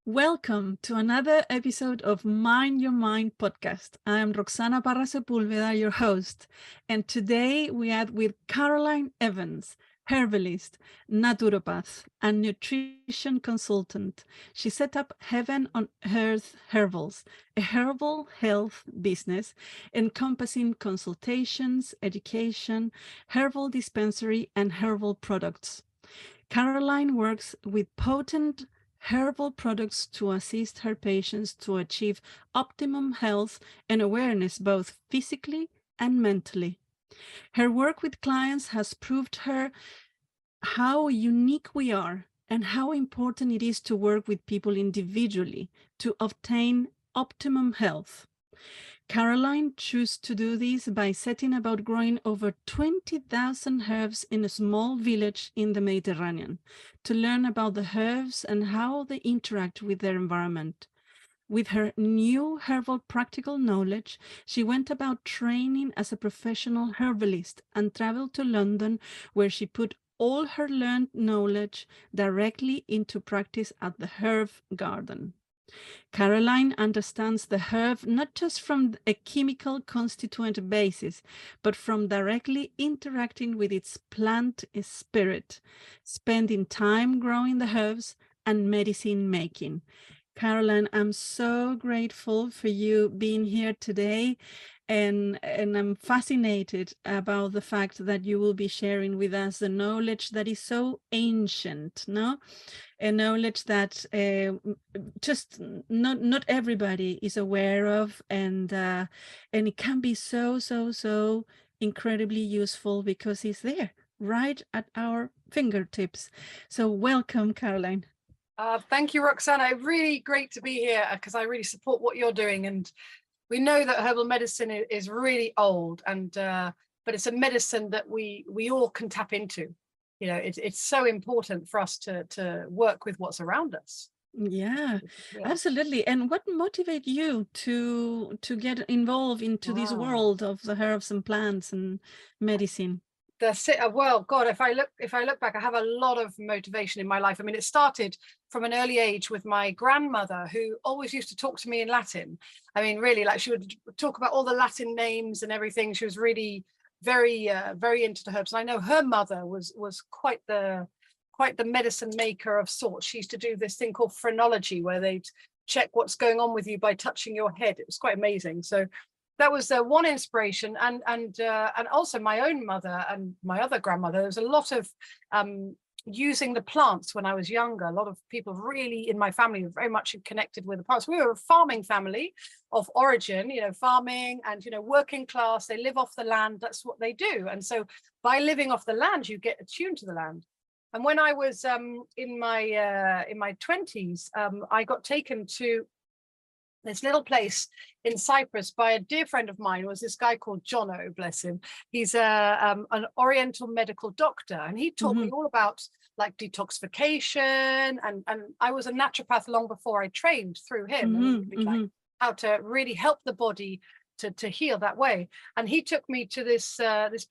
Welcome to another episode of Mind Your Mind podcast. I am Roxana Parra Sepúlveda, your host, and today we are with Caroline Evans, herbalist, naturopath, and nutrition consultant. She set up Heaven on Earth Herbals, a herbal health business encompassing consultations, education, herbal dispensary, and herbal products. Caroline works with potent herbal products to assist her patients to achieve optimum health and awareness both physically and mentally. Her work with clients has proved her how unique we are and how important it is to work with people individually to obtain optimum health. Caroline chose to do this by setting about growing over 20,000 herbs in a small village in the Mediterranean to learn about the herbs and how they interact with their environment. With her new herbal practical knowledge, she went about training as a professional herbalist and traveled to London, where she put all her learned knowledge directly into practice at the Herb Garden. Caroline understands the herb not just from a chemical constituent basis, but from directly interacting with its plant spirit, spending time growing the herbs and medicine making. Caroline, I'm so grateful for you being here today. And I'm fascinated about the fact that you will be sharing with us the knowledge that is so ancient, no? A knowledge that just not everybody is aware of, and it can be so incredibly useful because it's there right at our fingertips. So welcome, Caroline. Thank you, Roxana. Really great to be here because I really support what you're doing. And we know that herbal medicine is really old, and but it's a medicine that we all can tap into. You know, it's so important for us to work with what's around us. Yeah, absolutely. And what motivated you to get involved into this world of the herbs and plants and medicine? Well, God, if I look back, I have a lot of motivation in my life. I mean, it started from an early age with my grandmother, who always used to talk to me in Latin. I mean, really, like, she would talk about all the Latin names and everything. She was really very into the herbs. And I know her mother was quite the medicine maker of sorts. She used to do this thing called phrenology, where they'd check what's going on with you by touching your head. It was quite amazing. So that was one inspiration, and also my own mother and my other grandmother. There was a lot of using the plants when I was younger. A lot of people really in my family were very much connected with the plants. We were a farming family of origin, you know, farming and, you know, working class. They live off the land. That's what they do. And so by living off the land, you get attuned to the land. And when I was in my 20s, I got taken to this little place in Cyprus by a dear friend of mine. Was this guy called Jono, bless him. He's an oriental medical doctor, and he taught me all about like detoxification, and I was a naturopath long before I trained through him, like how to really help the body to heal that way. And he took me to this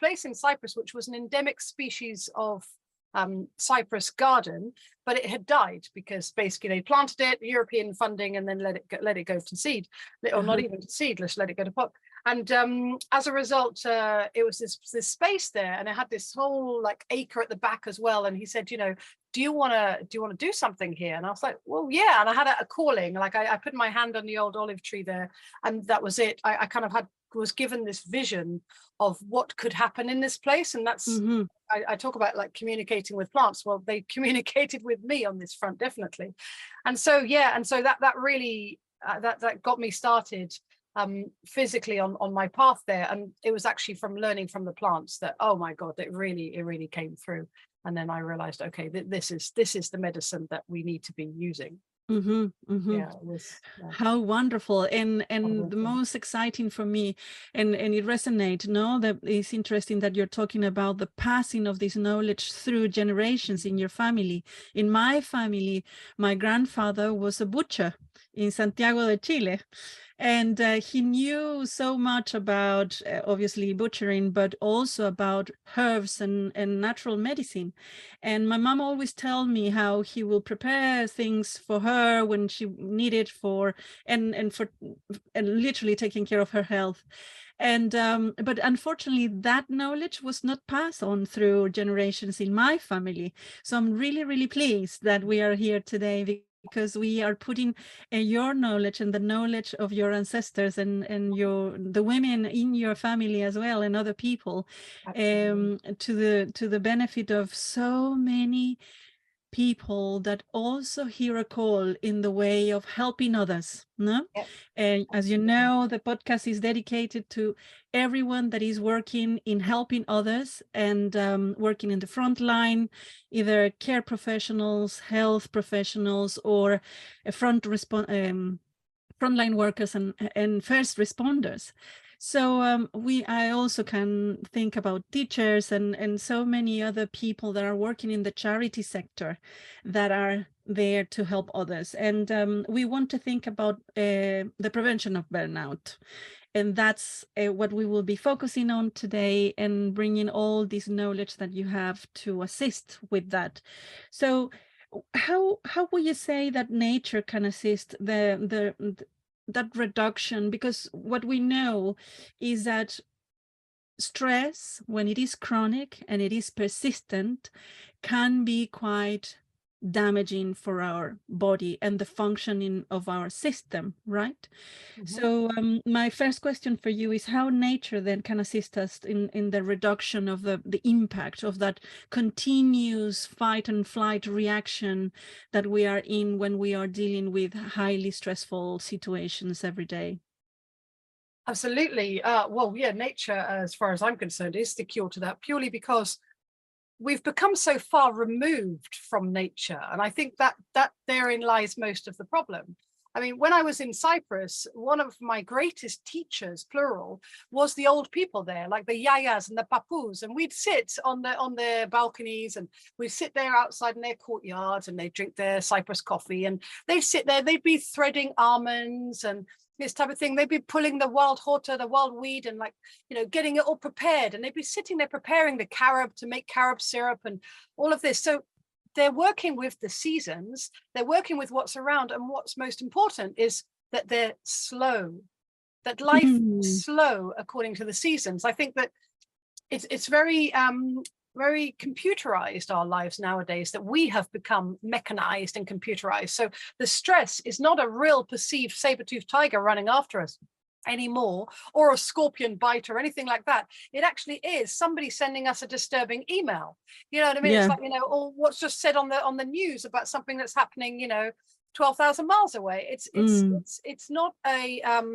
place in Cyprus, which was an endemic species of Cyprus garden, but it had died because basically they planted it, European funding, and then let it go to seed, or not even to seed, let's let it go to pot. And as a result, it was this space there, and it had this whole like acre at the back as well. And he said, you know, do you want to do something here? And I was like, well, yeah. And I had a calling. Like I put my hand on the old olive tree there, and that was it. I kind of was given this vision of what could happen in this place. And that's I talk about like communicating with plants. Well, they communicated with me on this front, definitely. And so that really that got me started physically on my path there. And it was actually from learning from the plants that, oh my God, it really came through. And then I realized, okay, this is the medicine that we need to be using. Yeah, how wonderful. And the most exciting for me, and it resonates, no, that it's interesting that you're talking about the passing of this knowledge through generations in your family. In my family, my grandfather was a butcher in Santiago de Chile, And he knew so much about obviously butchering, but also about herbs and natural medicine. And my mom always tell me how he will prepare things for her when she needed for and literally taking care of her health. And but unfortunately that knowledge was not passed on through generations in my family. So I'm really pleased that we are here today, because we are putting your knowledge and the knowledge of your ancestors and the women in your family as well, and other people, to the benefit of so many people that also hear a call in the way of helping others. No? Yep. And as you know, the podcast is dedicated to everyone that is working in helping others and working in the front line, either care professionals, health professionals, or frontline workers and first responders. So I also can think about teachers and so many other people that are working in the charity sector that are there to help others. And we want to think about the prevention of burnout. And that's what we will be focusing on today, and bringing all this knowledge that you have to assist with that. So how would you say that nature can assist that reduction? Because what we know is that stress, when it is chronic and it is persistent, can be quite damaging for our body and the functioning of our system, right? So my first question for you is how nature then can assist us in the reduction of the impact of that continuous fight and flight reaction that we are in when we are dealing with highly stressful situations every day. Absolutely. Well, yeah, nature, as far as I'm concerned, is the cure to that, purely because we've become so far removed from nature. And I think that therein lies most of the problem. I mean, when I was in Cyprus, one of my greatest teachers, plural, was the old people there, like the yayas and the papus. And we'd sit on their balconies, and we'd sit there outside in their courtyards, and they'd drink their Cyprus coffee, and they'd sit there, they'd be threading almonds and this type of thing. They'd be pulling the wild horta, the wild weed, and getting it all prepared. And they'd be sitting there preparing the carob to make carob syrup and all of this. So they're working with the seasons, they're working with what's around. And what's most important is that they're slow, that life is slow according to the seasons. I think that it's very computerized, our lives nowadays, that we have become mechanized and computerized. So the stress is not a real perceived saber-toothed tiger running after us anymore, or a scorpion bite or anything like that. It actually is somebody sending us a disturbing email. You know what I mean? Yeah. It's like, or what's just said on the news about something that's happening, 12,000 miles away. It's not a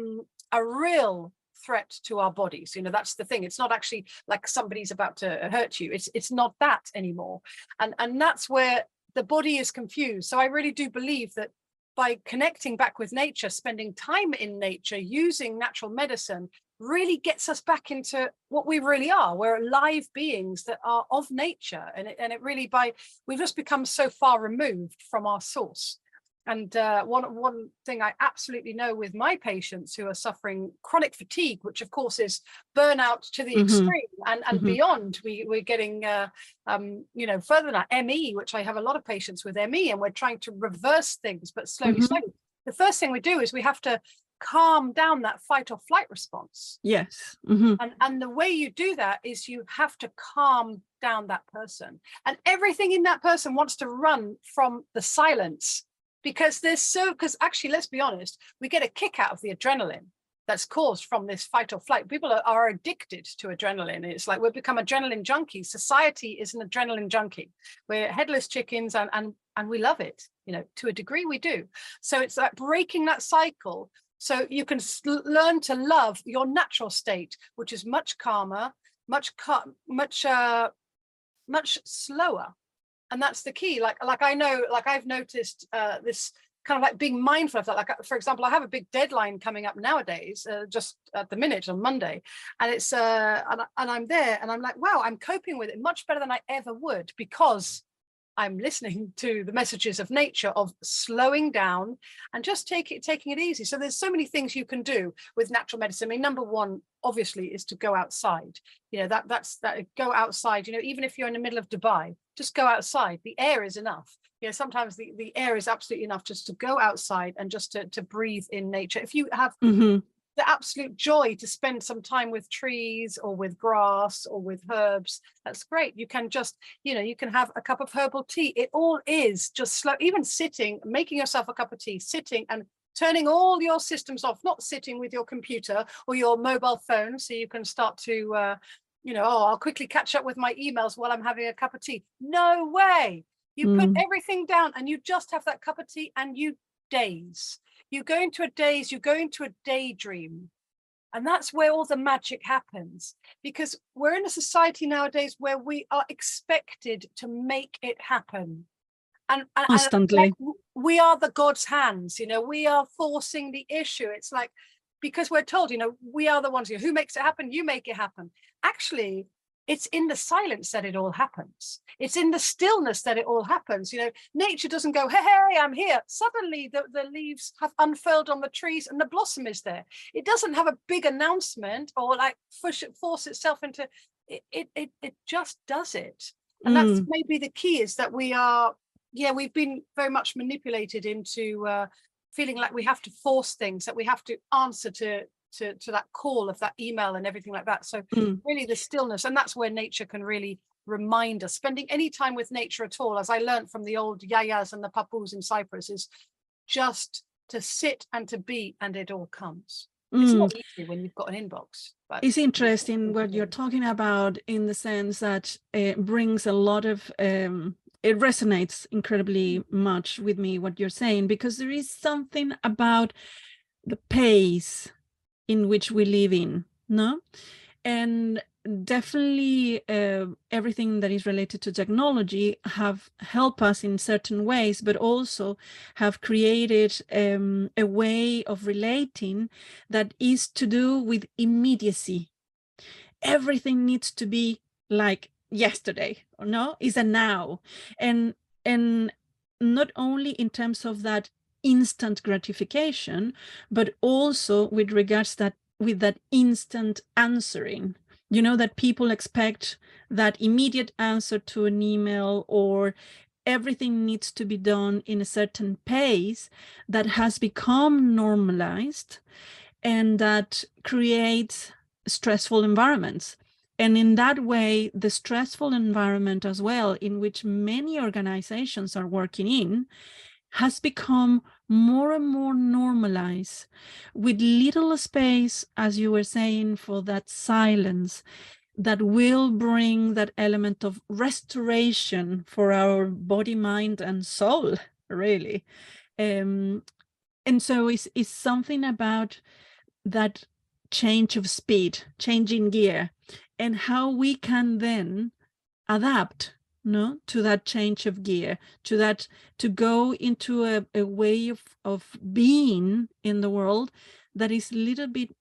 real threat to our bodies. That's the thing. It's not actually like somebody's about to hurt you. It's not that anymore. And that's where the body is confused. So I really do believe that by connecting back with nature, spending time in nature, using natural medicine, really gets us back into what we really are. We're live beings that are of nature. And it really, we've just become so far removed from our source. And one thing I absolutely know with my patients who are suffering chronic fatigue, which of course is burnout to the extreme and beyond, we're getting, further than that, ME, which I have a lot of patients with ME, and we're trying to reverse things, but slowly. The first thing we do is we have to calm down that fight or flight response. Yes. And the way you do that is you have to calm down that person. And everything in that person wants to run from the silence. Because actually, let's be honest, we get a kick out of the adrenaline that's caused from this fight or flight. People are addicted to adrenaline. It's like we've become adrenaline junkies. Society is an adrenaline junkie. We're headless chickens, and we love it. To a degree we do. So it's like breaking that cycle so you can learn to love your natural state, which is much calmer, much slower. And that's the key. Like I know, like I've noticed this kind of like being mindful of that. Like, for example, I have a big deadline coming up nowadays, just at the minute on Monday. And it's, and I'm there and I'm like, wow, I'm coping with it much better than I ever would, because I'm listening to the messages of nature, of slowing down and just taking it easy. So there's so many things you can do with natural medicine. I mean, number one, obviously, is to go outside. You know, that's go outside. You know, even if you're in the middle of Dubai, just go outside. The air is enough. You know, sometimes the air is absolutely enough just to go outside and just to breathe in nature. If you have the absolute joy to spend some time with trees or with grass or with herbs, that's great. You can just, you know, you can have a cup of herbal tea. It all is just slow, even sitting, making yourself a cup of tea, sitting and turning all your systems off, not sitting with your computer or your mobile phone so you can start to, you know, oh, I'll quickly catch up with my emails while I'm having a cup of tea. No way. You put everything down and you just have that cup of tea and you daze. You go into a daze, you go into a daydream. And that's where all the magic happens, because we're in a society nowadays where we are expected to make it happen. And Constantly. like we are the God's hands, you know, we are forcing the issue. It's like, because we're told, you know, we are the ones who makes it happen, you make it happen. Actually, it's in the silence that it all happens. It's in the stillness that it all happens. You know, nature doesn't go, hey, I'm here. Suddenly the leaves have unfurled on the trees and the blossom is there. It doesn't have a big announcement or like force itself into it just does it. And that's maybe the key, is that we are, we've been very much manipulated into feeling like we have to force things, that we have to answer to that call of that email and everything like that. So really the stillness, and that's where nature can really remind us. Spending any time with nature at all, as I learned from the old yayas and the papus in Cyprus, is just to sit and to be, and it all comes. It's not easy when you've got an inbox. But it's interesting what you're talking about, in the sense that it brings a lot of it resonates incredibly much with me, what you're saying, because there is something about the pace in which we live in, no? And definitely everything that is related to technology have helped us in certain ways, but also have created a way of relating that is to do with immediacy. Everything needs to be like yesterday, or no, is a now. And not only in terms of that instant gratification, but also with regards with that instant answering. You know, that people expect that immediate answer to an email, or everything needs to be done in a certain pace that has become normalized, and that creates stressful environments. And in that way, the stressful environment as well, in which many organizations are working in, has become more and more normalized, with little space, as you were saying, for that silence that will bring that element of restoration for our body, mind, and soul, really. And so it's something about that change of speed, changing gear, and how we can then adapt, no, to that change of gear, to go into a way of being in the world that is a little bit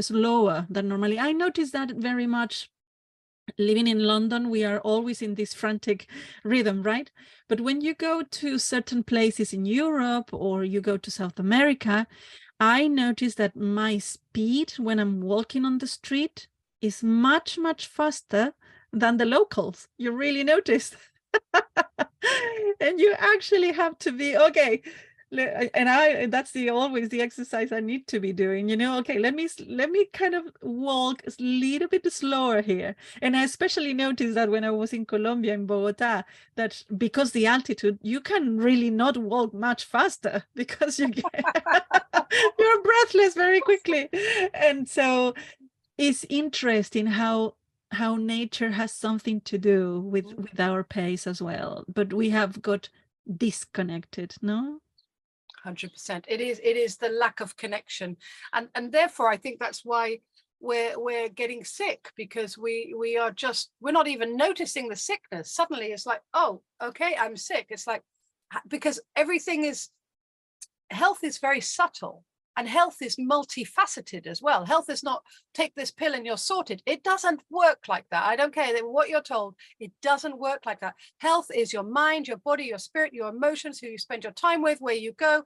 slower than normally. I notice that very much. Living in London, we are always in this frantic rhythm, right? But when you go to certain places in Europe, or you go to South America, I notice that my speed when I'm walking on the street is much, much faster than the locals. You really notice. And you actually have to be, okay, and that's always the exercise I need to be doing, you know. Okay, let me kind of walk a little bit slower here. And I especially noticed that when I was in Colombia, in Bogota, that because the altitude, you can really not walk much faster, because you you're breathless very quickly. And so it's interesting how nature has something to do with our pace as well, but we have got disconnected, no? 100%. It is the lack of connection, and therefore I think that's why we're getting sick, because we're not even noticing the sickness. Suddenly it's like, oh, okay, I'm sick. It's like, because health is very subtle, And health is multifaceted as well. Health is not take this pill and you're sorted. It doesn't work like that. I don't care what you're told. It doesn't work like that. Health is your mind, your body, your spirit, your emotions, who you spend your time with, where you go.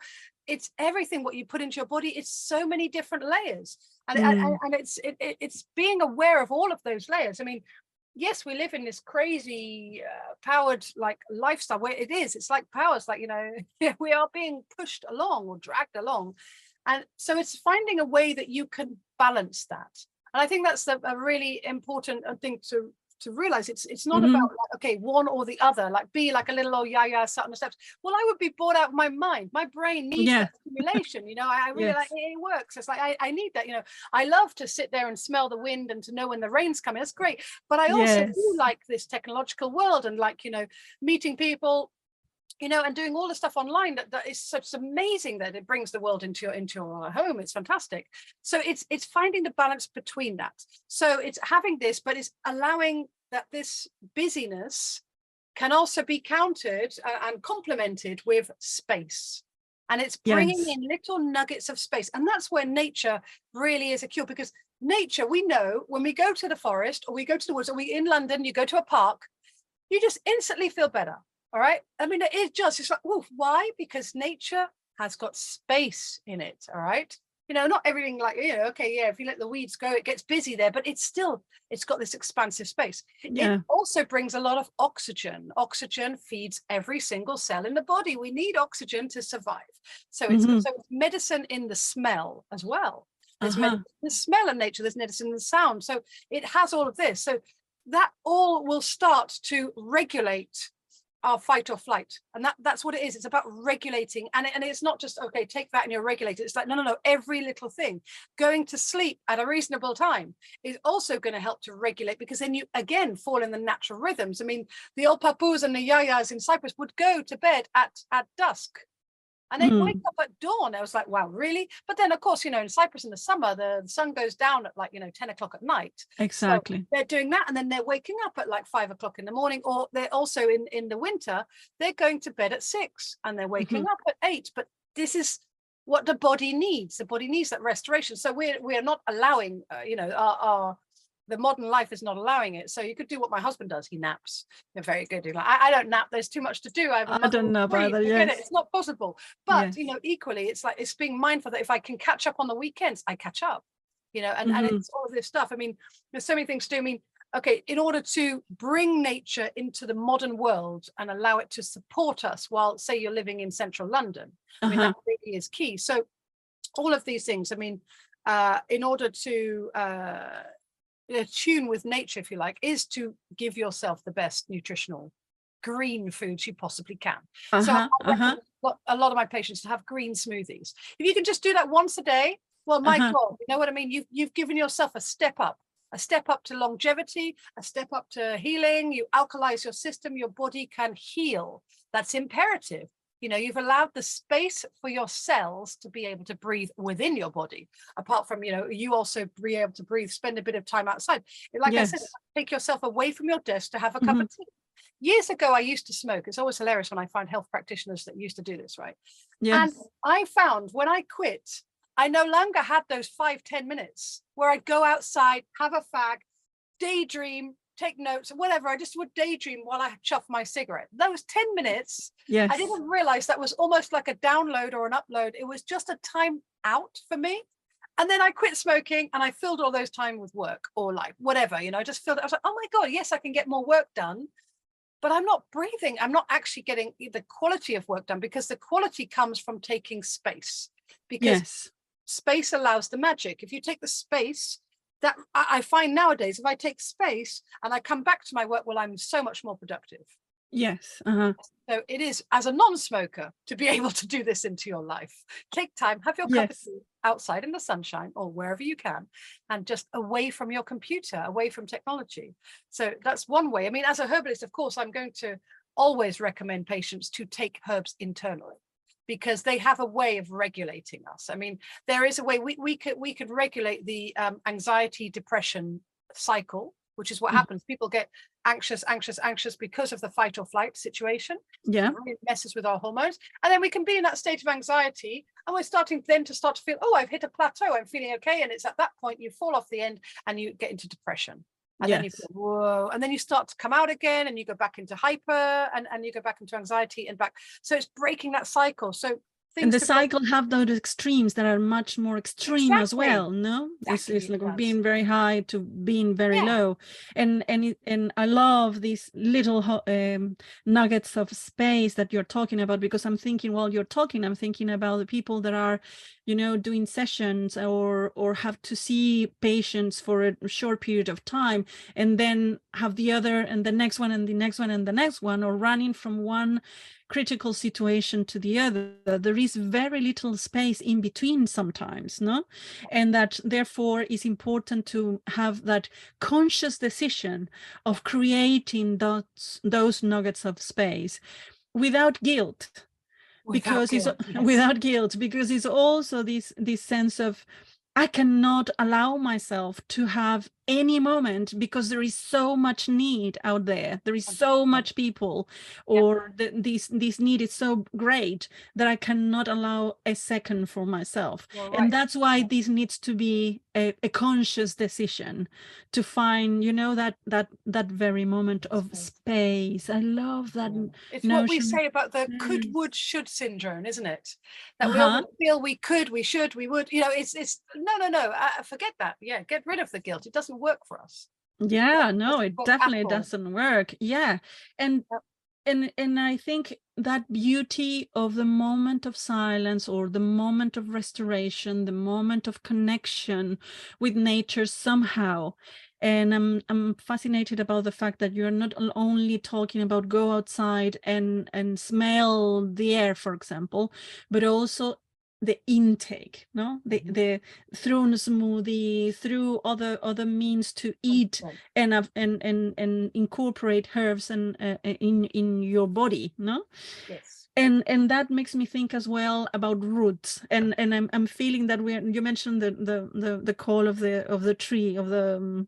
It's everything what you put into your body. It's so many different layers. And it's being aware of all of those layers. I mean, yes, we live in this crazy powered like lifestyle where it's like powers, like, you know, we are being pushed along or dragged along. And so it's finding a way that you can balance that. And I think that's a really important thing to realize. It's not about like, okay, one or the other, like be like a little old yaya sat on the steps. Well, I would be bored out of my mind. My brain needs that stimulation, you know. I really like it works. It's like I need that, you know. I love to sit there and smell the wind and to know when the rain's coming. That's great. But I also do like this technological world and like, you know, meeting people, you know, and doing all the stuff online that is such amazing that it brings the world into your home. It's fantastic. So it's finding the balance between that. So it's having this, but it's allowing that this busyness can also be countered and complemented with space. And it's bringing in little nuggets of space. And that's where nature really is a cure, because nature, we know when we go to the forest or we go to the woods or we in London, you go to a park, you just instantly feel better. All right. I mean, it's like, oof, why? Because nature has got space in it. All right. You know, not everything like, you know, okay, yeah, if you let the weeds go, it gets busy there, but it's got this expansive space. It also brings a lot of oxygen. Oxygen feeds every single cell in the body. We need oxygen to survive. So it's medicine in the smell as well. There's medicine in the smell of nature. There's medicine in the sound. So it has all of this. So that all will start to regulate our fight or flight. And that's what it is. It's about regulating. And it's not just, okay, take that and you're regulated. It's like, no. Every little thing. Going to sleep at a reasonable time is also going to help to regulate, because then you, again, fall in the natural rhythms. I mean, the old papus and the yayas in Cyprus would go to bed at dusk. And they'd wake up at dawn. I was like, wow, really? But then, of course, you know, in Cyprus in the summer, the sun goes down at like, you know, 10 o'clock at night. Exactly. So they're doing that. And then they're waking up at like 5 o'clock in the morning. Or they're also in the winter, they're going to bed at 6 and they're waking up at 8. But this is what the body needs. The body needs that restoration. So we're not allowing, you know, the modern life is not allowing it. So you could do what my husband does. He naps. They're very good. Like, I don't nap. There's too much to do. I don't know either. Yes. It's not possible. But you know, equally, it's like it's being mindful that if I can catch up on the weekends, I catch up. You know, and it's all of this stuff. I mean, there's so many things to do. I mean, okay, in order to bring nature into the modern world and allow it to support us while, say, you're living in central London, I mean, that really is key. So all of these things, I mean, in order to tune with nature, if you like, is to give yourself the best nutritional green foods you possibly can. So I recommend a lot of my patients to have green smoothies. If you can just do that once a day, well, my God, you know what I mean? You've given yourself a step up to longevity, a step up to healing. You alkalize your system, your body can heal. That's imperative. You know, you've allowed the space for your cells to be able to breathe within your body. Apart from, you know, you also be able to breathe, spend a bit of time outside. Like I said, take yourself away from your desk to have a cup of tea. Years ago, I used to smoke. It's always hilarious when I find health practitioners that used to do this, right? And I found when I quit, I no longer had those 5-10 minutes where I'd go outside, have a fag, daydream, take notes, whatever. I just would daydream while I chuff my cigarette. Those 10 minutes, I didn't realize that was almost like a download or an upload. It was just a time out for me. And then I quit smoking and I filled all those time with work or like whatever, you know, I just filled it. I was like, oh my God, yes, I can get more work done, but I'm not breathing. I'm not actually getting the quality of work done, because the quality comes from taking space, because space allows the magic. If you take the space, that I find nowadays, if I take space and I come back to my work, well, I'm so much more productive. Yes. So it is, as a non-smoker, to be able to do this into your life. Take time, have your cup of tea outside in the sunshine or wherever you can, and just away from your computer, away from technology. So that's one way. I mean, as a herbalist, of course, I'm going to always recommend patients to take herbs internally, because they have a way of regulating us. I mean, there is a way we could regulate the anxiety, depression cycle, which is what happens. People get anxious because of the fight or flight situation. It really messes with our hormones. And then we can be in that state of anxiety And we're starting then to feel, oh, I've hit a plateau, I'm feeling okay. And it's at that point you fall off the end and you get into depression. And then you feel, whoa, and then you start to come out again and you go back into hyper and you go back into anxiety and back. So it's breaking that cycle. So and the cycle have those extremes that are much more extreme as well, no? Exactly. It's like being very high to being very low. And I love these little nuggets of space that you're talking about, because I'm thinking while you're talking, I'm thinking about the people that are, you know, doing sessions or have to see patients for a short period of time and then have the other and the next one and the next one and the next one, or running from one critical situation to the other. There is very little space in between sometimes, no? And that therefore is important to have that conscious decision of creating those nuggets of space without guilt. Because it's without guilt, because it's also this sense of I cannot allow myself to have any moment because there is so much need out there. There is so much people, or this need is so great that I cannot allow a second for myself. And that's why this needs to be a conscious decision to find, you know, that very moment of space. I love that. It's what we say about the could, would, should syndrome, isn't it? That we always feel we could, we should, we would. You know, it's no. Forget that. Yeah, get rid of the guilt. It doesn't work for us. Yeah, no, it definitely doesn't work. Yeah, and I think that beauty of the moment of silence, or the moment of restoration, the moment of connection with nature somehow. And I'm fascinated about the fact that you're not only talking about go outside and smell the air, for example, but also the intake, no, the through a smoothie, through other means to eat and incorporate herbs and in your body, no. Yes. And that makes me think as well about roots, and I'm feeling that you mentioned the call of the tree, of the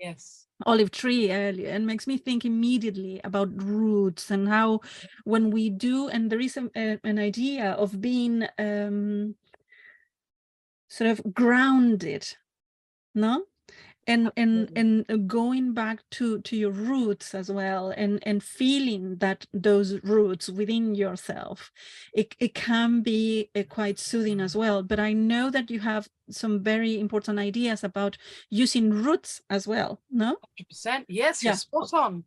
olive tree earlier, and makes me think immediately about roots and how when we do, and there is an idea of being sort of grounded, no? And going back to your roots as well, and feeling that those roots within yourself, it can be quite soothing as well. But I know that you have some very important ideas about using roots as well, no? 100%. Yes, you're spot on.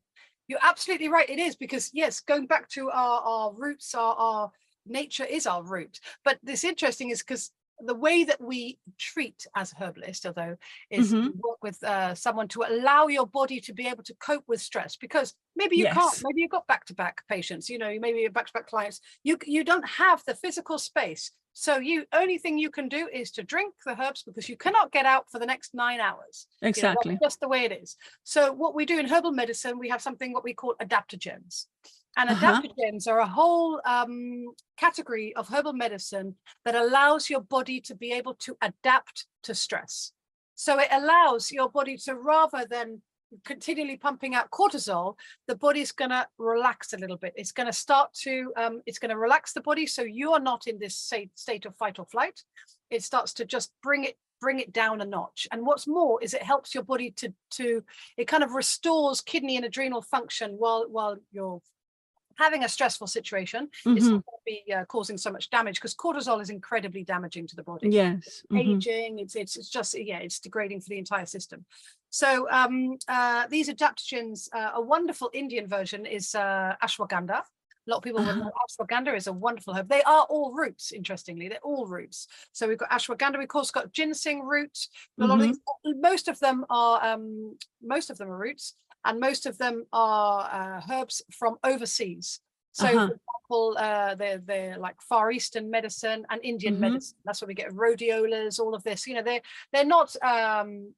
You're absolutely right. It is, because yes, going back to our roots, our nature is our root. But this interesting is because the way that we treat as a herbalist, although, is work with someone to allow your body to be able to cope with stress, because maybe you can't, maybe you've got back-to-back patients, you know, maybe you're back-to-back clients, you don't have the physical space. So only thing you can do is to drink the herbs, because you cannot get out for the next 9 hours. Exactly. You know, that's just the way it is. So what we do in herbal medicine, we have something what we call adaptogens. And adaptogens are a whole category of herbal medicine that allows your body to be able to adapt to stress. So it allows your body to, rather than continually pumping out cortisol, the body's going to relax a little bit. It's going to start to, it's going to relax the body. So you are not in this state of fight or flight. It starts to just bring it down a notch. And what's more is it helps your body to it kind of restores kidney and adrenal function while you're having a stressful situation. It's not going to be causing so much damage, because cortisol is incredibly damaging to the body. Yes. Aging, it's just, it's degrading for the entire system. So these adaptogens, a wonderful Indian version is ashwagandha. A lot of people will know ashwagandha is a wonderful herb. They are all roots, interestingly. They're all roots. So we've got ashwagandha. We've of course got ginseng roots. A lot of these, most of them are roots, and most of them are herbs from overseas. So for example, they're like Far Eastern medicine and Indian medicine. That's where we get rhodiolas, all of this. You know, they're not,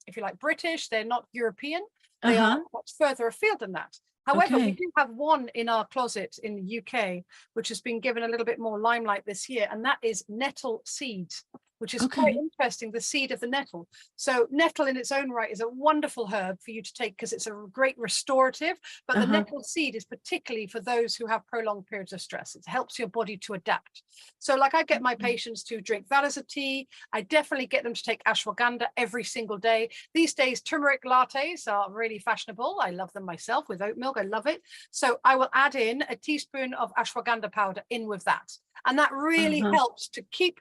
if you like, British. They're not European. They are much further afield than that. However, we do have one in our closet in the UK, which has been given a little bit more limelight this year, and that is nettle seeds. which is quite Okay. interesting, the seed of the nettle. So nettle in its own right is a wonderful herb for you to take because it's a great restorative, but the Uh-huh. nettle seed is particularly for those who have prolonged periods of stress. It helps your body to adapt. So like I get my patients to drink that as a tea. I definitely get them to take ashwagandha every single day. These days, turmeric lattes are really fashionable. I love them myself with oat milk. I love it. So I will add in a teaspoon of ashwagandha powder in with that. And that really Uh-huh. helps to keep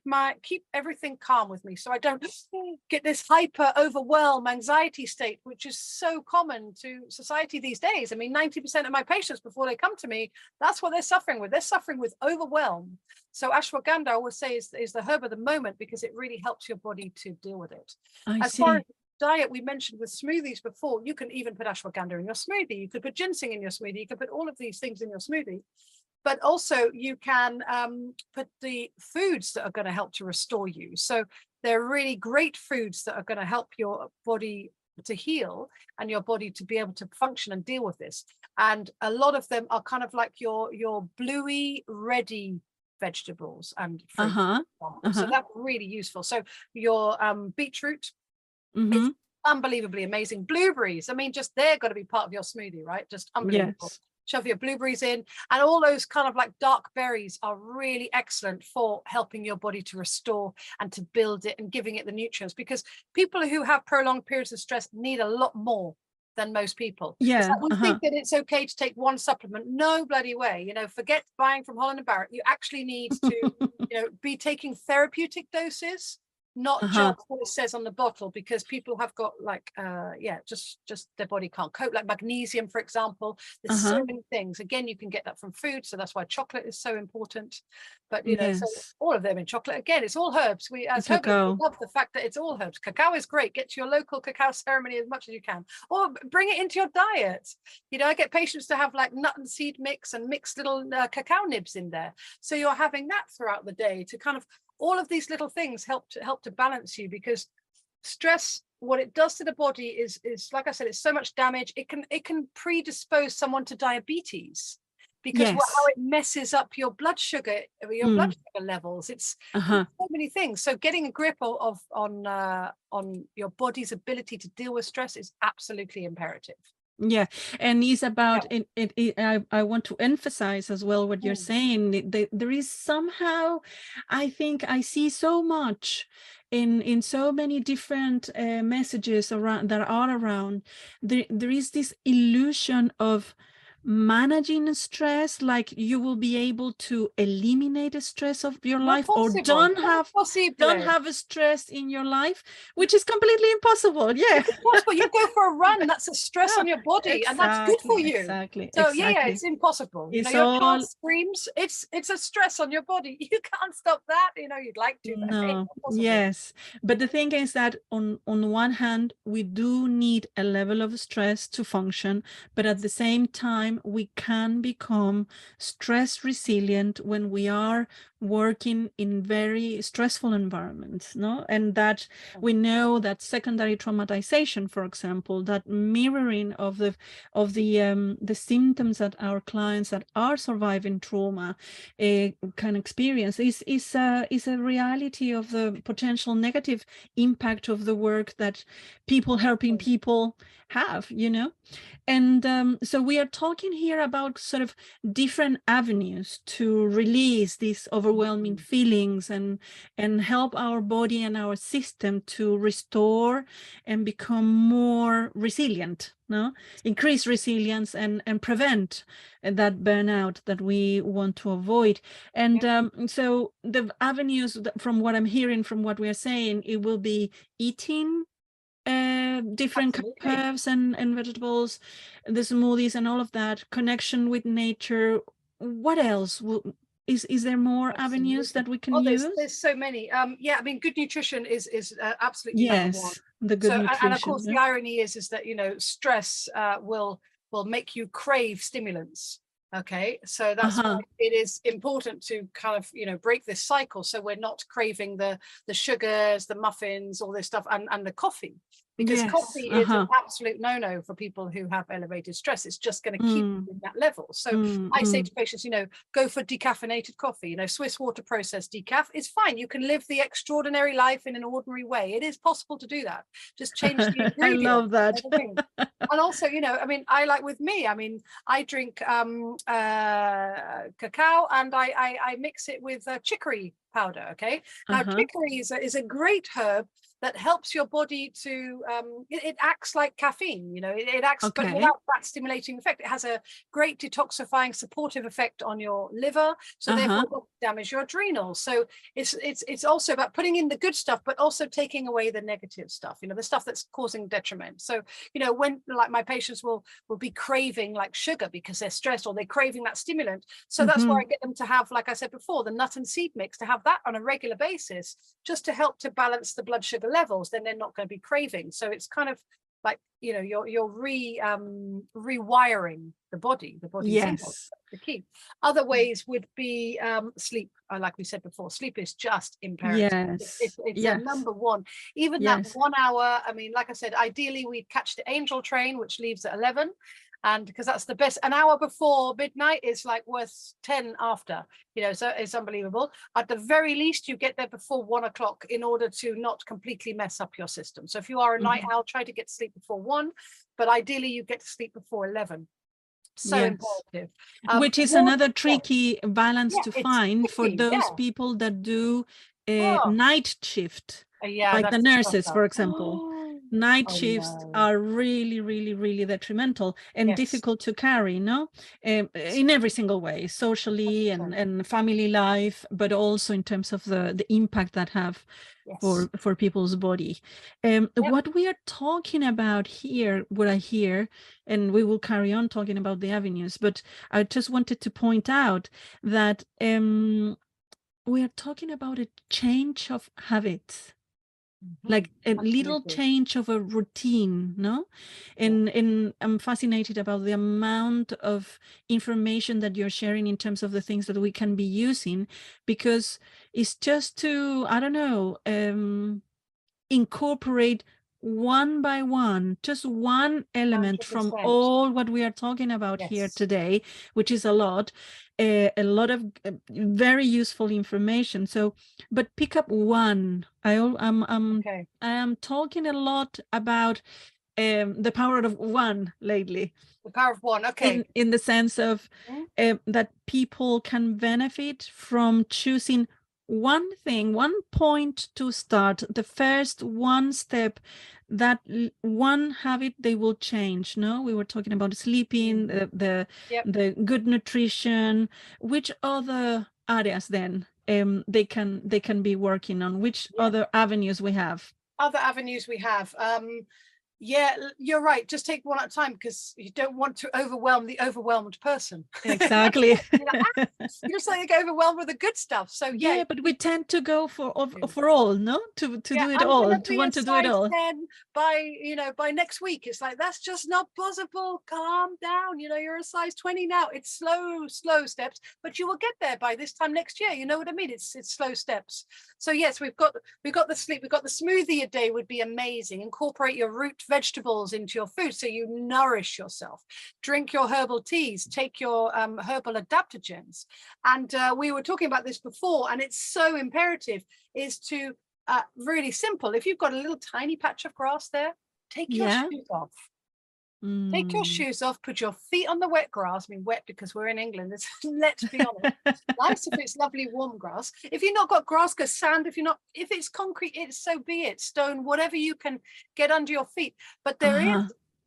everything calm with me, so I don't get this hyper overwhelm anxiety state, which is so common to society these days. I mean, 90% of my patients before they come to me, that's what they're suffering with. They're suffering with overwhelm. So ashwagandha, I always say, is the herb of the moment because it really helps your body to deal with it. I As far as see. diet, we mentioned with smoothies before, you can even put ashwagandha in your smoothie. You could put ginseng in your smoothie. You can put all of these things in your smoothie. But also you can put the foods that are going to help to restore you. So they're really great foods that are going to help your body to heal and your body to be able to function and deal with this. And a lot of them are kind of like your bluey, ready vegetables and fruit. Uh-huh. So Uh-huh. that's really useful. So your beetroot, Mm-hmm. it's unbelievably amazing. Blueberries, I mean, just they're got to be part of your smoothie, right? Just unbelievable. Yes. Shove your blueberries in, and all those kind of like dark berries are really excellent for helping your body to restore and to build it and giving it the nutrients, because people who have prolonged periods of stress need a lot more than most people. It's Yeah. like we Uh-huh. think that it's okay to take one supplement. No bloody way. You know, forget buying from Holland and Barrett. You actually need to, be taking therapeutic doses, not Uh-huh. just what it says on the bottle, because people have got like just their body can't cope, like magnesium, for example. There's so Uh-huh. many things. Again, you can get that from food, so that's why chocolate is so important. But so Yes. all of them in chocolate, again, it's all herbs. We as herbalists, we Cacao. love the fact that it's all herbs. Cacao is great. Get to your local cacao ceremony as much as you can, or bring it into your diet. I get patients to have like nut and seed mix and mix little cacao nibs in there, so you're having that throughout the day to kind of, all of these little things help to balance you, because stress, what it does to the body is like I said, it's so much damage. It can predispose someone to diabetes, because how Yes. it messes up your blood sugar Mm. levels. It's Uh-huh. so many things. So getting a grip on your body's ability to deal with stress is absolutely imperative. Yeah, and it's about Yeah. I want to emphasize as well what you're Mm. saying. There is somehow, I think I see so much in so many different messages around that are around. There is this illusion of managing stress, like you will be able to eliminate the stress of your Not life, or possible. Not don't possible. have a stress in your life, which is completely impossible. Yeah. It's impossible. You go for a run, that's a stress on your body, and that's good for Exactly, you. exactly, So yeah, it's exactly. impossible. It's Your child all screams, it's a stress on your body. You can't stop that. You'd like to, but hey, no, not possible. yes. But the thing is that on one hand, we do need a level of stress to function, but at the same time, we can become stress resilient when we are working in very stressful environments, no? And that we know that secondary traumatization, for example, that mirroring of the symptoms that our clients that are surviving trauma can experience is a reality of the potential negative impact of the work that people helping people have, and so we are talking here about sort of different avenues to release these overwhelming feelings and help our body and our system to restore and become more resilient, no? Increase resilience and prevent that burnout that we want to avoid. And so the avenues, from what I'm hearing, from what we are saying, it will be eating different Absolutely. herbs and vegetables, the smoothies and all of that, connection with nature. What else is there more avenues Absolutely. that we can Oh, use? there's so many. Yeah, I mean, good nutrition is absolutely number one. Yes, the good So, and of nutrition. course, the irony is that stress will make you crave stimulants. Okay, so that's why it is important to kind of break this cycle, so we're not craving the sugars, the muffins, all this stuff, and the coffee. because Yes. coffee is an absolute no-no for people who have elevated stress. It's just going to keep you in that level. So I say to patients, you know, go for decaffeinated coffee. You know, Swiss water processed decaf is fine. You can live the extraordinary life in an ordinary way. It is possible to do that. Just change the ingredients. I love that. And also, you know, I mean, I like with me, I mean, I drink cacao and I mix it with chicory powder. Okay. Now, chicory is a great herb that helps your body to, it acts like caffeine, you know, it acts, but without that stimulating effect. It has a great detoxifying, supportive effect on your liver. So therefore it won't damage your adrenals. So it's also about putting in the good stuff, but also taking away the negative stuff, you know, the stuff that's causing detriment. So, you know, when like my patients will be craving like sugar because they're stressed, or they're craving that stimulant. So that's where I get them to have, like I said before, the nut and seed mix, to have that on a regular basis, just to help to balance the blood sugar levels. Then they're not going to be craving. So it's kind of like, you know, you're rewiring the body. Yes, the key. Other ways would be sleep. Like we said before, sleep is just imperative. It's a number one. Even that 1 hour, I mean, like I said, ideally we'd catch the angel train, which leaves at 11, and because that's the best. An hour before midnight is like worth 10 after, you know, so it's unbelievable. At the very least, you get there before 1 o'clock in order to not completely mess up your system. So if you are a night owl, try to get to sleep before 1, but ideally you get to sleep before 11. So imperative. Which is another tricky balance to find for those people that do night shift, like the nurses, for example. Night shifts are really detrimental and difficult to carry, no? In every single way, socially and family life, but also in terms of the impact that have for people's body. What we are talking about here, what I hear, and we will carry on talking about the avenues, but I just wanted to point out that we are talking about a change of habits. Like a little change of a routine, no? And I'm fascinated about the amount of information that you're sharing in terms of the things that we can be using, because it's just to, I don't know, incorporate one by one, just one element 100%. From all what we are talking about here today, which is a lot of very useful information. So, but pick up one. I am talking a lot about the power of one lately. The power of one, in the sense of that people can benefit from choosing one thing, one point to start, the first one step, that one habit they will change. No, we were talking about sleeping, the good nutrition. Which other areas then they can be working on? Which other avenues we have? Other avenues we have. Yeah, you're right. Just take one at a time, because you don't want to overwhelm the overwhelmed person. Exactly. You just like to get overwhelmed with the good stuff. So but we tend to go for all, no? To do it all, to want to do it all. By next week, it's like, that's just not possible. Calm down. You know, you're a size 20 now. It's slow steps, but you will get there by this time next year. You know what I mean? It's slow steps. So yes, we've got the sleep. We've got the smoothie a day would be amazing. Incorporate your root vegetables into your food so you nourish yourself. Drink your herbal teas, take your herbal adaptogens. And we were talking about this before, and it's so imperative, is to really simple. If you've got a little tiny patch of grass there, take your shoes off. Take your shoes off, put your feet on the wet grass. I mean, wet because we're in England. Let's be honest. Nice if it's lovely warm grass. If you've not got grass, because sand, if it's concrete, it's so be it. Stone, whatever you can get under your feet. But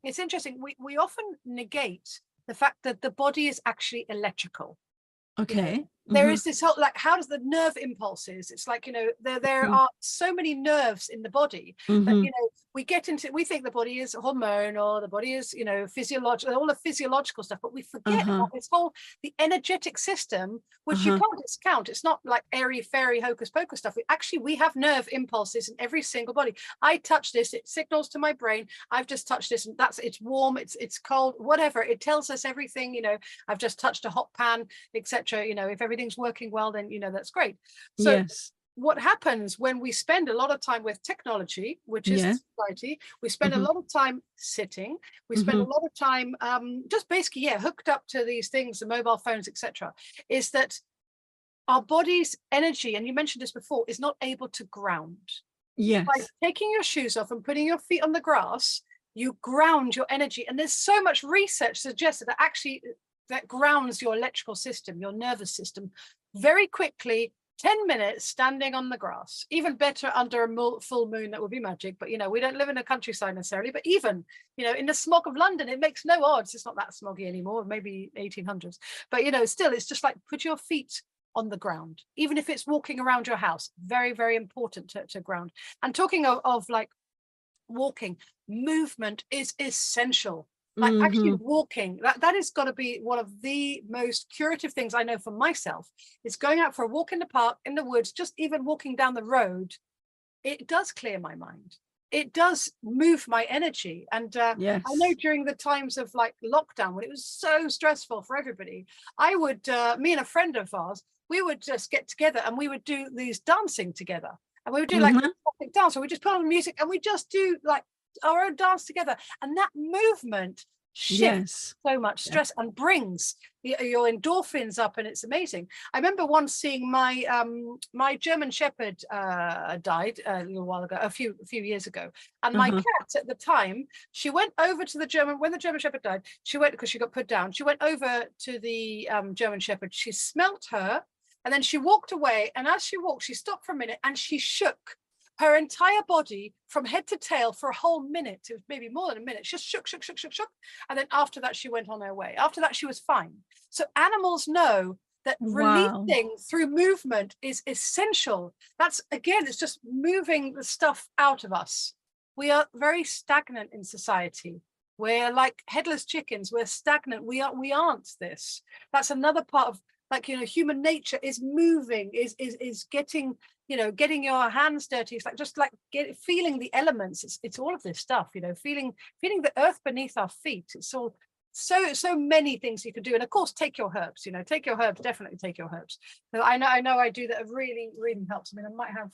it's interesting. We often negate the fact that the body is actually electrical. Okay. You know, there is this whole, like, how does the nerve impulses? It's like, you know, there are so many nerves in the body that, you know, we think the body is hormonal, the body is, you know, physiological, all the physiological stuff, but we forget about this whole, the energetic system, which you can't discount. It's not like airy fairy hocus pocus stuff. We have nerve impulses in every single body. I touch this, it signals to my brain, I've just touched this, and it's warm, it's cold, whatever. It tells us everything, you know, I've just touched a hot pan, etc. You know, if everything's working well, then, you know, that's great. So what happens when we spend a lot of time with technology, which is society, we spend a lot of time sitting, we spend a lot of time just basically, hooked up to these things, the mobile phones, etc., is that our body's energy, and you mentioned this before, is not able to ground. Yes. By taking your shoes off and putting your feet on the grass, you ground your energy. And there's so much research suggested that actually that grounds your electrical system, your nervous system, very quickly. 10 minutes standing on the grass, even better under a full moon, that would be magic. But, we don't live in a countryside necessarily, but even, in the smog of London, it makes no odds. It's not that smoggy anymore, maybe 1800s. But, still, it's just like put your feet on the ground, even if it's walking around your house. Very, very important to ground. And talking of like walking, movement is essential. Like actually walking, that has got to be one of the most curative things I know for myself. Is going out for a walk in the park, in the woods, just even walking down the road. It does clear my mind. It does move my energy. And I know during the times of like lockdown, when it was so stressful for everybody, I would, me and a friend of ours, we would just get together and we would do these dancing together. And we would do like a dance, or we just put on music and we just do like our own dance together, and that movement shifts so much stress and brings your endorphins up, and it's amazing. I remember once seeing my my German Shepherd died a little while ago, a few years ago, and my cat at the time, she went over to when the German Shepherd died, she went, because she got put down, she went over to the German Shepherd, she smelt her, and then she walked away, and as she walked, she stopped for a minute and she shook her entire body from head to tail for a whole minute. It was maybe more than a minute. She just shook. And then after that, she went on her way. After that, she was fine. So animals know that releasing through movement is essential. That's, again, it's just moving the stuff out of us. We are very stagnant in society. We're like headless chickens. We're stagnant. We aren't this. That's another part of, like, human nature is moving, is getting, getting your hands dirty. It's like just like feeling the elements. It's all of this stuff, feeling the earth beneath our feet. It's all so many things you can do. And of course, take your herbs. Take your herbs. Definitely take your herbs. So I know I do that. It really, really helps. I mean, I might have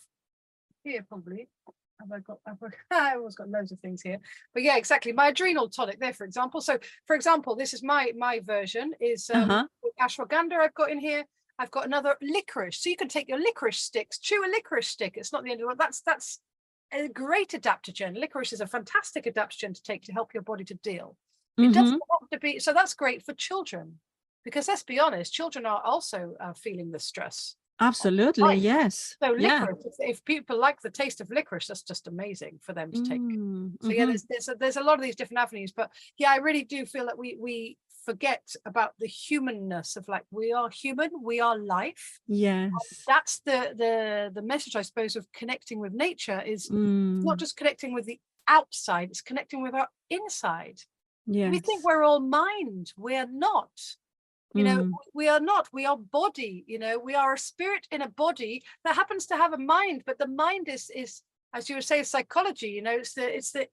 here probably. I've always got loads of things here, but yeah, exactly. My adrenal tonic there, for example. So, for example, this is my version is ashwagandha I've got in here. I've got another licorice, so you can take your licorice sticks, chew a licorice stick. It's not the end of the world. That's a great adaptogen. Licorice is a fantastic adaptogen to take to help your body to deal. It doesn't have to be. So that's great for children, because let's be honest, children are also feeling the stress. Absolutely, yes. So licorice, if people like the taste of licorice, that's just amazing for them to take. So yeah, there's a lot of these different avenues, but yeah, I really do feel that we forget about the humanness of, like, we are human, we are life. Yes, that's the message, I suppose, of connecting with nature is not just connecting with the outside, it's connecting with our inside. Yes. We think we're all mind, we're not. We are not. We are body. We are a spirit in a body that happens to have a mind, but the mind is as you would say, psychology. It's the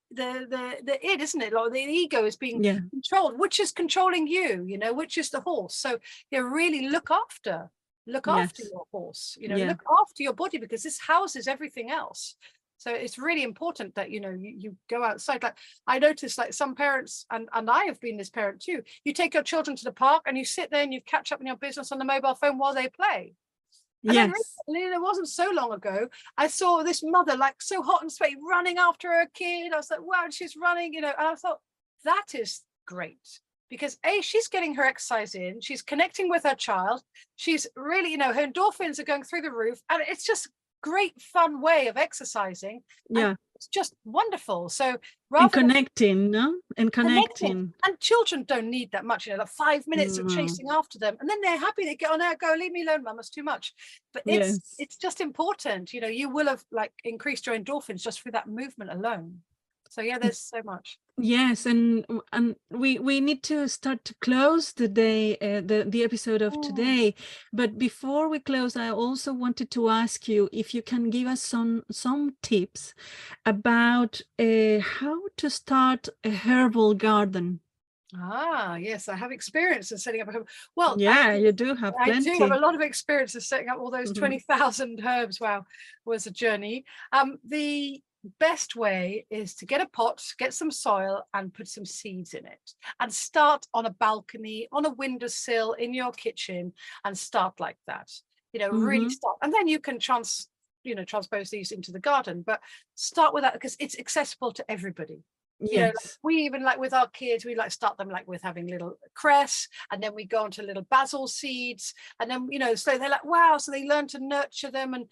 id, isn't it? Like the ego is being controlled, which is controlling you. Which is the horse. So really look after your horse. Look after your body, because this houses everything else. So it's really important that, you go outside. Like I noticed, like some parents, and I have been this parent too, you take your children to the park and you sit there and you catch up in your business on the mobile phone while they play. And then recently, it wasn't so long ago, I saw this mother, like so hot and sweaty, running after her kid. I was like, wow, she's running, and I thought, that is great. Because she's getting her exercise in, she's connecting with her child, she's really, her endorphins are going through the roof, and it's just great fun way of exercising. It's just wonderful. So connecting. And children don't need that much, like 5 minutes of chasing after them, and then they're happy. They get on out, go, leave me alone, mum, it's too much. But it's just important. You will have like increased your endorphins just through that movement alone. So yeah, there's so much. Yes, and we need to start to close the day, the episode of today. But before we close, I also wanted to ask you if you can give us some tips about how to start a herbal garden. Yes, I have experience in setting up a herb. Well, Yeah, actually, you do have I do have a plenty. lot of experience in setting up all those 20,000 herbs. Wow, was a journey. The best way is to get a pot, get some soil, and put some seeds in it, and start on a balcony, on a windowsill, in your kitchen, and start like that. Really Mm-hmm. start, and then you can transpose these into the garden. But start with that because it's accessible to everybody. Like Yes. we even, like with our kids, we like start them like with having little cress, and then we go into little basil seeds, and then so they're like, wow, so they learn to nurture them. And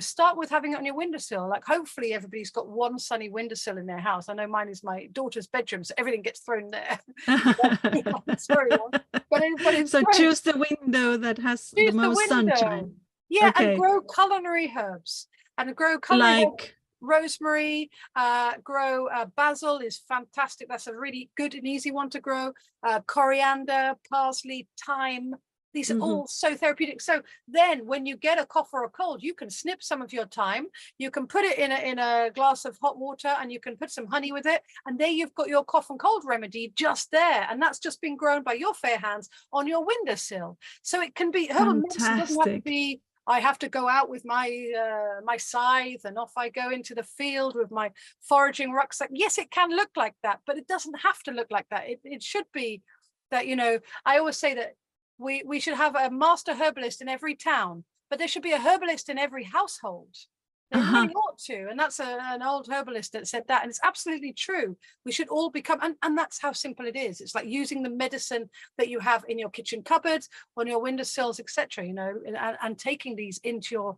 start with having it on your windowsill. Like hopefully everybody's got one sunny windowsill in their house. I know mine is my daughter's bedroom, so everything gets thrown there. Sorry, but it's So great. choose the window that has the Use the most window. sunshine. Yeah, and Okay. grow culinary herbs. Like, Rosemary, grow basil is fantastic. That's a really good and easy one to grow. Coriander, parsley, thyme. These are all so therapeutic. So then when you get a cough or a cold, you can snip some of your thyme. You can put it in a glass of hot water, and you can put some honey with it. And there you've got your cough and cold remedy just there. And that's just been grown by your fair hands on your windowsill. So it can be herbal medicine. Doesn't have to fantastic. be I have to go out with my scythe and off I go into the field with my foraging rucksack. Yes, it can look like that, but it doesn't have to look like that. It should be that, I always say that we should have a master herbalist in every town, but there should be a herbalist in every household. They really ought to. And that's an old herbalist that said that. And it's absolutely true. We should all become, and that's how simple it is. It's like using the medicine that you have in your kitchen cupboards, on your windowsills, etc. And taking these into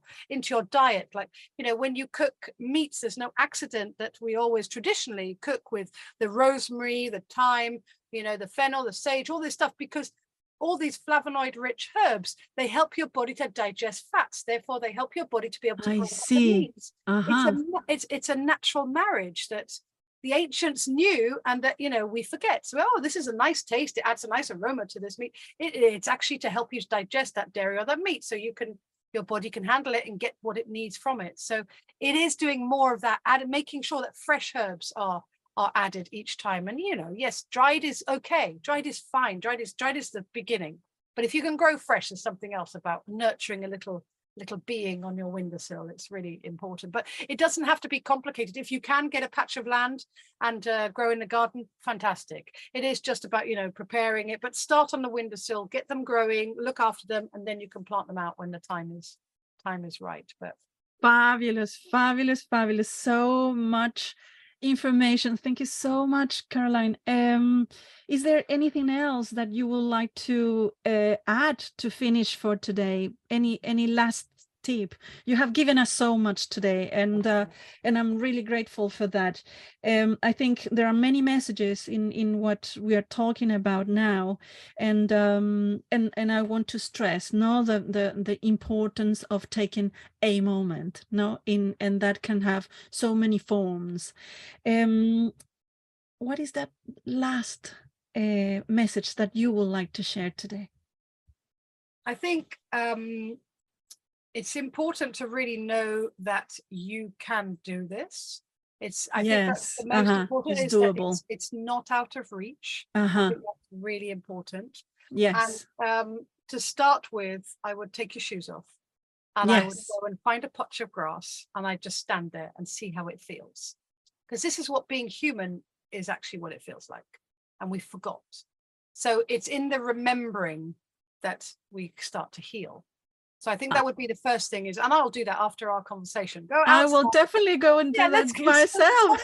your diet. Like, when you cook meats, there's no accident that we always traditionally cook with the rosemary, the thyme, the fennel, the sage, all this stuff, because all these flavonoid rich herbs, they help your body to digest fats. Therefore, they help your body to be able to I break up the see. meats. It's a natural marriage that the ancients knew, and that we forget. So, this is a nice taste. It adds a nice aroma to this meat. It's actually to help you digest that dairy or that meat, so your body can handle it and get what it needs from it. So it is doing more of that, making sure that fresh herbs are added each time. And yes, dried is okay, dried is fine, dried is the beginning, but if you can grow fresh, there's something else about nurturing a little being on your windowsill. It's really important, but it doesn't have to be complicated. If you can get a patch of land and grow in the garden, fantastic. It is just about preparing it, but start on the windowsill, get them growing, look after them, and then you can plant them out when the time is right. But Fabulous, fabulous, fabulous. So much information. Thank you so much, Caroline. Is there anything else that you would like to add to finish for today? Any last tip? You have given us so much today, and I'm really grateful for that. I think there are many messages in what we are talking about now, and I want to stress the importance of taking a moment, and that can have so many forms. What is that last message that you would like to share today? I think it's important to really know that you can do this. I think that's the most important, it's is doable. that it's not out of reach. I think that's really important. Yes. And to start with, I would take your shoes off, and I would go and find a patch of grass, and I'd just stand there and see how it feels. Because this is what being human is actually what it feels like. And we forgot. So it's in the remembering that we start to heal. So I think that would be the first thing, and I'll do that after our conversation. Go outside. I will definitely go and do that myself.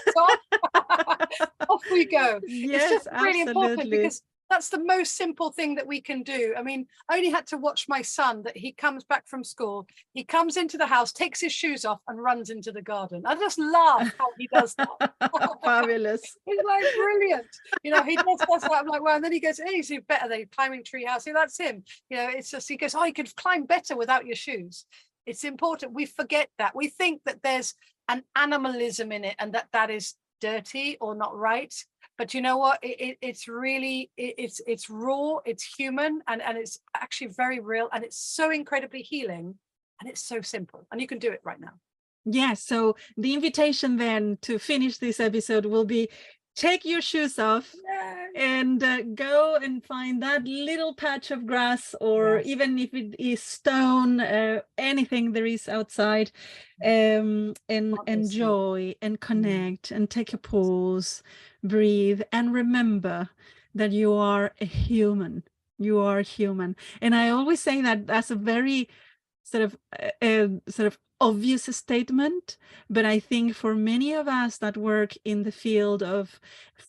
Off we go. Yes, it's just really absolutely important, because that's the most simple thing that we can do. I mean, I only had to watch my son, that he comes back from school, he comes into the house, takes his shoes off, and runs into the garden. I just laugh how he does that. Fabulous. It's like brilliant. He does that. I'm like, well, and then he goes, hey, he's better than climbing tree house. See, that's him. It's just, he goes, oh, you could climb better without your shoes. It's important. We forget that. We think that there's an animalism in it, and that is dirty or not right. But you know what? It's really, it's raw, it's human, and it's actually very real, and it's so incredibly healing, and it's so simple, and you can do it right now. Yes. So the invitation then to finish this episode will be take your shoes off and go and find that little patch of grass, or even if it is stone, anything there is outside, and enjoy and connect and take a pause, breathe, and remember that you are a human. You are human. And I always say that that's a very sort of obvious statement, but I think for many of us that work in the field of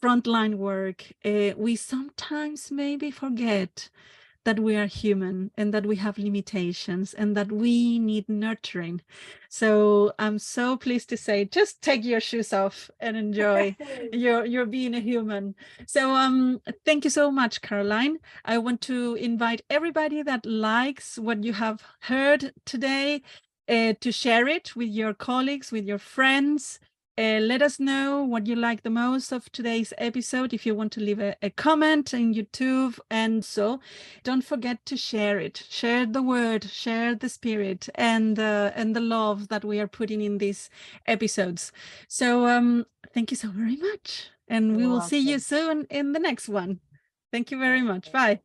frontline work, we sometimes maybe forget that we are human and that we have limitations and that we need nurturing. So I'm so pleased to say, just take your shoes off and enjoy your being a human. So thank you so much, Caroline. I want to invite everybody that likes what you have heard today to share it with your colleagues, with your friends. Let us know what you like the most of today's episode. If you want to leave a comment in YouTube, and so don't forget to share it. Share the word, share the spirit, and the love that we are putting in these episodes. So thank you so very much, and we will see you soon in the next one. Thank you very much. Bye.